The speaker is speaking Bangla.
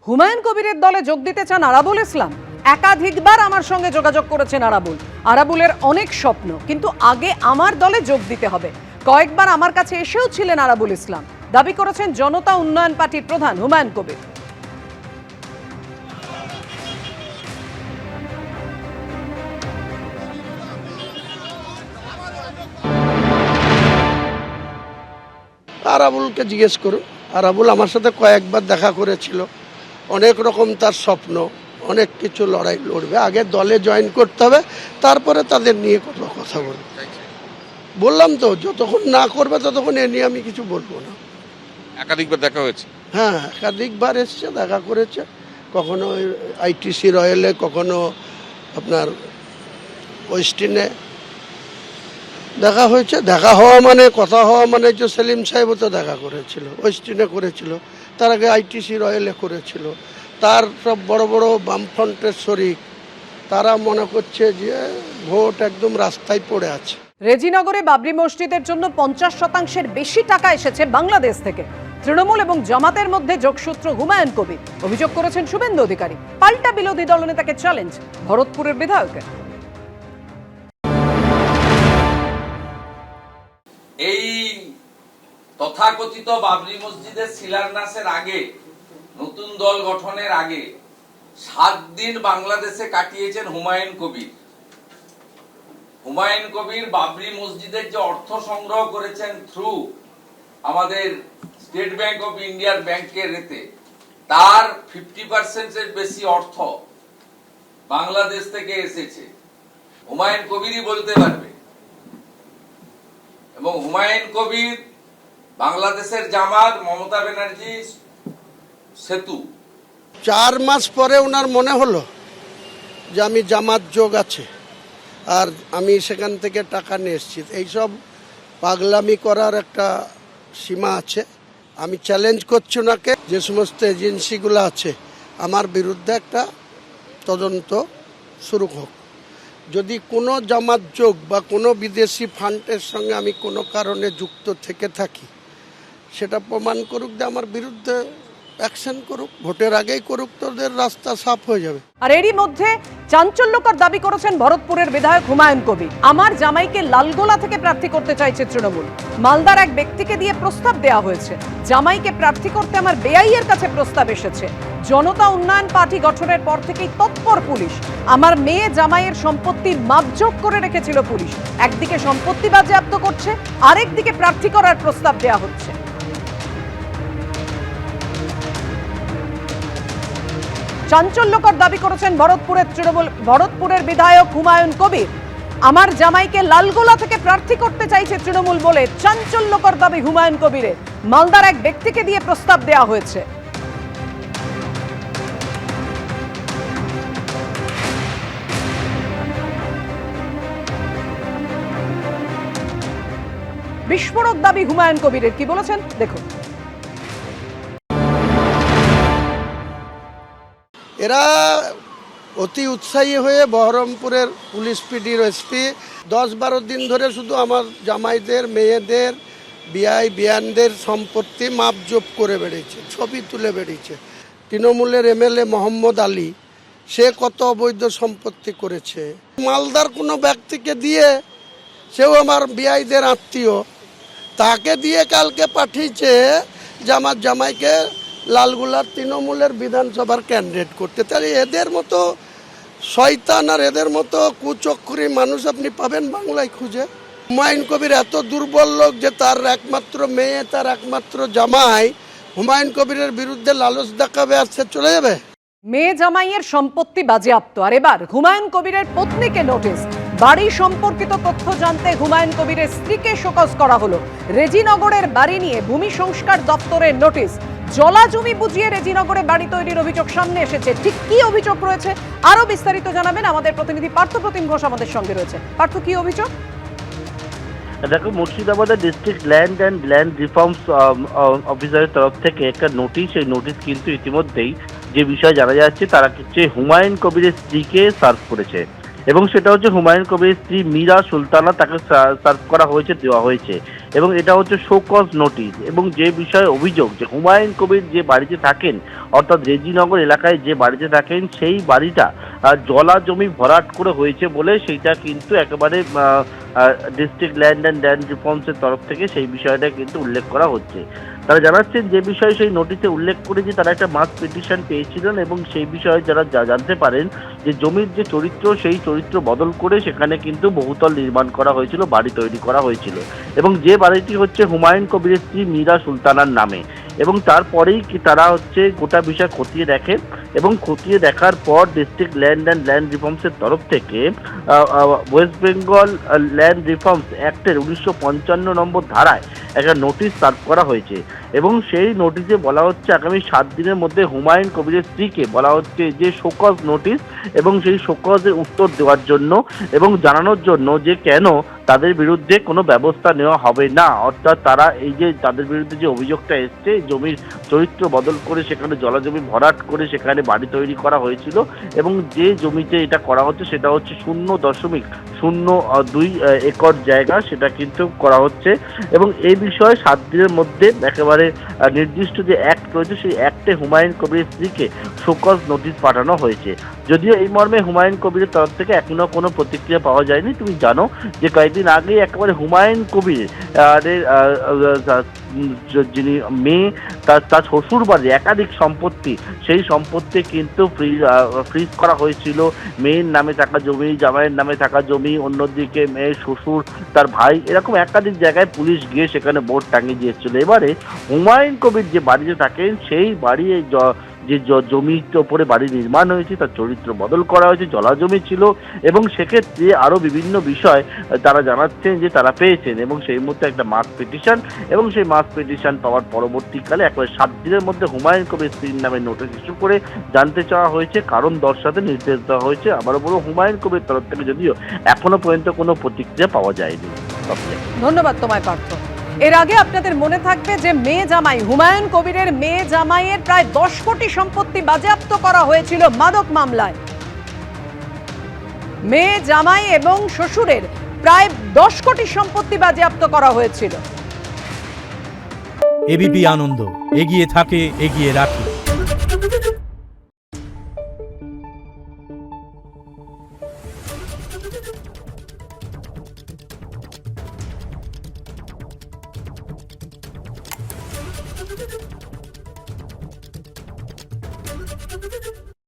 হুমায়ুন কবিরের দলে যোগ দিতে চান আরাবুল ইসলাম। একাধিকবার আমার সঙ্গে যোগাযোগ করেছেন আরাবুলের অনেক স্বপ্ন, কিন্তু আগে আমার দলে যোগ দিতে হবে। কয়েকবার আমার কাছে এসেও ছিলেন আরাবুল ইসলাম, দাবি করেছেন জনতা উন্নয়ন পার্টির প্রধান হুমায়ুন কবির। আরাবুলকে জিজ্ঞেস করুন। আরাবুল আমার সাথে কয়েকবার দেখা করেছিল, অনেক রকম তার স্বপ্ন, অনেক কিছু লড়াই লড়বে। আগে দলে জয়েন করতে হবে, তারপরে তাদের নিয়ে কথা বলবো। বললাম তো, যতক্ষণ না করবে ততক্ষণ এ নিয়ে আমি কিছু বলবো না। একাধিকবার দেখা হয়েছে? হ্যাঁ, একাধিকবার এসছে, দেখা করেছে। কখনো আইটিসি রয়েলে, কখনো আপনার ওয়েস্টিনে দেখা হয়েছে। দেখা হওয়া মানে, কথা হওয়া মানে যে সেলিম সাহেবও তো দেখা করেছিল, ওয়েস্টিনে করেছিল, তার আগে আইটিসি রয়েলে করেছিল। তার সব বড় বড় বামফ্রন্টের শরিক, তারা মনে করছে যে ভোট একদম রাস্তায় পড়ে আছে। রেজিনগরে বাবরি মসজিদের জন্য 50% বেশি টাকা এসেছে বাংলাদেশ থেকে। তৃণমূল এবং জামাতের মধ্যে যোগসূত্র হুমায়ুন কবির, অভিযোগ করেছেন শুভেন্দু অধিকারী। পাল্টা বিরোধী দলনেতাকে চ্যালেঞ্জ ভরতপুরের বিধায়কের। এই তথাকথিত বাবরি মসজিদের শিলান্যাসের আগে, নতুন দল গঠনের আগে 7 দিন বাংলাদেশে কাটিয়েছেন হুমায়ুন কবির। হুমায়ুন কবির বাবরি মসজিদের যে অর্থ সংগ্রহ করেছেন থ্রু আমাদের স্টেট ব্যাংক অফ ইন্ডিয়ার ব্যাংকের রেতে, তার 50% বেশি অর্থ বাংলাদেশ থেকে এসেছে। হুমায়ুন কবিরই বলতে পারবে। এবং হুমায়ুন কবির বাংলাদেশের জামাত, মমতা ব্যানার্জি সেতু। 4 মাস পরে ওনার মনে হলো যে আমি জামাত যোগ আছে আর আমি সেখান থেকে টাকা নিয়ে এসেছি। এইসব পাগলামি করার একটা সীমা আছে। আমি চ্যালেঞ্জ করছি ওনাকে, যে সমস্ত এজেন্সিগুলো আছে আমার বিরুদ্ধে একটা তদন্ত শুরু হোক। যদি কোনো জামাত যোগ বা কোনো বিদেশি ফান্ডের সঙ্গে আমি কোনো কারণে যুক্ত থেকে থাকি, সেটা প্রমাণ করুক, যে আমার বিরুদ্ধে অ্যাকশন করুক, ভোটের আগেই করুক, তোদের রাস্তা সাফ হয়ে যাবে। আর এরই মধ্যে চাঞ্চল্যকর দাবি করেছেন ভরতপুরের বিধায়ক হুমায়ুন কবির। আমার জামাইকে লালগোলা থেকে প্রার্থী করতে চাইছে তৃণমূল। মালদার এক ব্যক্তিকে দিয়ে প্রস্তাব দেওয়া হয়েছে। জামাইকে প্রার্থী করতে আমার বেআইয়ের কাছে প্রস্তাব এসেছে। জনতা উন্নয়ন পার্টি গঠনের পর থেকেই তৎপর পুলিশ। আমার মেয়ে জামাইয়ের সম্পত্তির মাপজোক করে রেখেছিল পুলিশ। একদিকে সম্পত্তি বাজেয়াপ্ত করছে, আরেকদিকে প্রার্থী করার প্রস্তাব দেওয়া হচ্ছে। চাঞ্চল্যকর দাবি করেছেন ভরতপুরের বিধায়ক হুমায়ুন কবির। আমার জামাইকে লালগোলা থেকে প্রার্থী করতে চাইছে তৃণমূল বলে চাঞ্চল্যকর দাবি হুমায়ুন কবিরের। মালদার এক ব্যক্তিকে দিয়ে প্রস্তাব দেওয়া হয়েছে। বিস্ফোরক দাবি হুমায়ুন কবিরের, কি বলেছেন দেখুন। এরা অতি উৎসাহী হয়ে বহরমপুরের পুলিশ পিডির এসপি 10-12 দিন ধরে শুধু আমার জামাইদের, মেয়েদের, বিয়ানদের সম্পত্তি মাপজোপ করে বেড়েছে, ছবি তুলে বেড়েছে। তৃণমূলের এমএলএ মোহাম্মদ আলী, সে কত অবৈধ সম্পত্তি করেছে। মালদার কোনো ব্যক্তিকে দিয়ে, সেও আমার বিআইদের আত্মীয়, তাকে দিয়ে কালকে পাঠিয়েছে যে আমার জামাইকে লালগোলার তৃণমূলের বিধানসভার ক্যান্ডিডেট করতে। তাহলে এদের মতো শয়তান আর এদের মতো কুচক্রী মানুষ আপনি পাবেন বাংলায় খুঁজে? হুমায়ুন কবির এত দুর্বল লোক যে তার একমাত্র মেয়ে, তার একমাত্র জামাই হুমায়ুন কবিরের বিরুদ্ধে লালচ দেখাবে আর সে চলে যাবে? মেয়ে জামাইয়ের সম্পত্তি বাজেয়াপ্ত, আর এবার হুমায়ুন কবিরের পত্নীকে নোটিশ। বাড়ি সম্পর্কিত তথ্য জানতে হুমায়ুন কবিরের স্ত্রীকে শোকজ করা হলো। রেজিনগরের বাড়ি নিয়ে ভূমি সংস্কার দপ্তরের নোটিশ। জলা জমি বুঝিয়ে রেজিনগরে বাড়ি তৈরির অভিযোগ সামনে এসেছে। ঠিক কি অভিযোগ রয়েছে আরো বিস্তারিত জানাবেন আমাদের প্রতিনিধি পার্থপ্রতিম ঘোষ আমাদের সঙ্গে রয়েছে। পার্থ, কি অভিযোগ? দেখো, মুর্শিদাবাদের district land and land reforms অফিসারের তরফ থেকে একটা নোটিশ, এই নোটিশ কিন্তু ইতিমধ্যেই যে বিষয় জানা যাচ্ছে, তারা হচ্ছে হুমায়ুন কবিরের স্ত্রীকে সার্ভ করেছে, এবং সেটা হচ্ছে হুমায়ুন কবিরের স্ত্রী মীরা সুলতানা, তাকে সার্ভ করা হয়েছে, দেওয়া হয়েছে। এবং এটা হচ্ছে শো কজ নোটিশ। এবং যে বিষয়ে অভিযোগ যে হুমায়ুন কবির যে বাড়িতে থাকেন অর্থাৎ রেজিনগর এলাকায় যে বাড়িতে থাকেন সেই বাড়িটা জলা জমি ভরাট করে হয়েছে বলে সেইটা কিন্তু একেবারে ডিস্ট্রিক্ট ল্যান্ড অ্যান্ড ল্যান্ড রিফর্মসের তরফ থেকে সেই বিষয়টা কিন্তু উল্লেখ করা হচ্ছে। তারা জানাচ্ছেন যে বিষয়ে সেই নোটিশে উল্লেখ করে যে তারা একটা মাস পিটিশন পেয়েছিলেন এবং সেই বিষয়ে যারা জানতে পারেন যে জমির যে চরিত্র সেই চরিত্র বদল করে সেখানে কিন্তু বহুতল নির্মাণ করা হয়েছিল, বাড়ি তৈরি করা হয়েছিল এবং যে বাড়িটি হচ্ছে হুমায়ুন কবিরের স্ত্রী মীরা সুলতানার নামে। এবং তারপরেই কি তারা হচ্ছে গোটা বিষয় খতিয়ে দেখেন এবং খতিয়ে দেখার পর ডিস্ট্রিক্ট ল্যান্ড অ্যান্ড ল্যান্ড রিফর্মসের তরফ থেকে ওয়েস্ট বেঙ্গল ল্যান্ড রিফর্মস অ্যাক্টের 1955 নম্বর ধারায় একটা নোটিশ সার্ভ করা হয়েছে এবং সেই নোটিশে বলা হচ্ছে আগামী 7 দিনের মধ্যে হুমায়ুন কবিরের স্ত্রীকে বলা হচ্ছে যে শোকজ নোটিশ এবং সেই শোকজের উত্তর দেওয়ার জন্য এবং জানানোর জন্য যে কেন তাদের বিরুদ্ধে কোনো ব্যবস্থা নেওয়া হবে না। অর্থাৎ তারা এই যে তাদের বিরুদ্ধে যে অভিযোগটা এসছে জমির চরিত্র বদল করে সেখানে জলাজমি ভরাট করে সেখানে বাড়ি তৈরি করা হয়েছিল এবং যে জমিতে এটা করা হচ্ছে সেটা হচ্ছে 0.02 একর জায়গা, সেটা কিন্তু করা হচ্ছে এবং এই বিষয়ে 7 দিনের মধ্যে একেবারে নির্দিষ্ট যে অ্যাক্ট রয়েছে সেই অ্যাক্টে হুমায়ুন কবিরের স্ত্রীকে শোকজ নোটিশ পাঠানো হয়েছে। যদিও এই মর্মে হুমায়ুন কবিরের তরফ থেকে এখনো কোনো প্রতিক্রিয়া পাওয়া যায়নি। তুমি জানো যে কয়েকদিন আগেই একেবারে হুমায়ুন কবির যিনি মেয়ে তার শ্বশুর বাড়ির একাধিক সম্পত্তি সেই সম্পত্তি কিন্তু ফ্রিজ করা হয়েছিল। মেয়ের নামে থাকা জমি, জামাইয়ের নামে থাকা জমি, অন্যদিকে মেয়ের শ্বশুর, তার ভাই, এরকম একাধিক জায়গায় পুলিশ গিয়ে সেখানে বোর্ড টাঙিয়ে দিয়েছিল। এবারে হুমায়ুন কবির যে বাড়িতে থাকেন সেই বাড়ি যে জমির ওপরে বাড়ি নির্মাণ হয়েছে তার চরিত্র বদল করা হয়েছে, জলা জমি ছিল এবং সেক্ষেত্রে আরও বিভিন্ন বিষয় তারা জানাচ্ছেন যে তারা পেয়েছেন এবং সেই মুহূর্তে একটা মাস পিটিশন এবং সেই মাস পিটিশন পাওয়ার পরবর্তীকালে একবারে 7 দিনের মধ্যে হুমায়ুন কবির স্ত্রীর নামে নোটিশ ইস্যু করে জানতে চাওয়া হয়েছে, কারণ দর্শাতে নির্দেশ দেওয়া হয়েছে। আবারও বলবো হুমায়ুন কবির তরফ থেকে যদিও এখনো পর্যন্ত কোনো প্রতিক্রিয়া পাওয়া যায়নি। ধন্যবাদ তোমায় পার্থ। এর আগে আপনাদের মনে থাকবে যে মেয়ে জামাই হুমায়ুন কবিরের মেয়ে জামাইয়ের প্রায় 10 কোটি সম্পত্তি বাজেয়াপ্ত করা হয়েছিল মাদক মামলায়। মেয়ে জামাই এবং শ্বশুরের প্রায় 10 কোটি সম্পত্তি বাজেয়াপ্ত করা হয়েছিল। এবিপি আনন্দ এগিয়ে থাকে, এগিয়ে রাখে।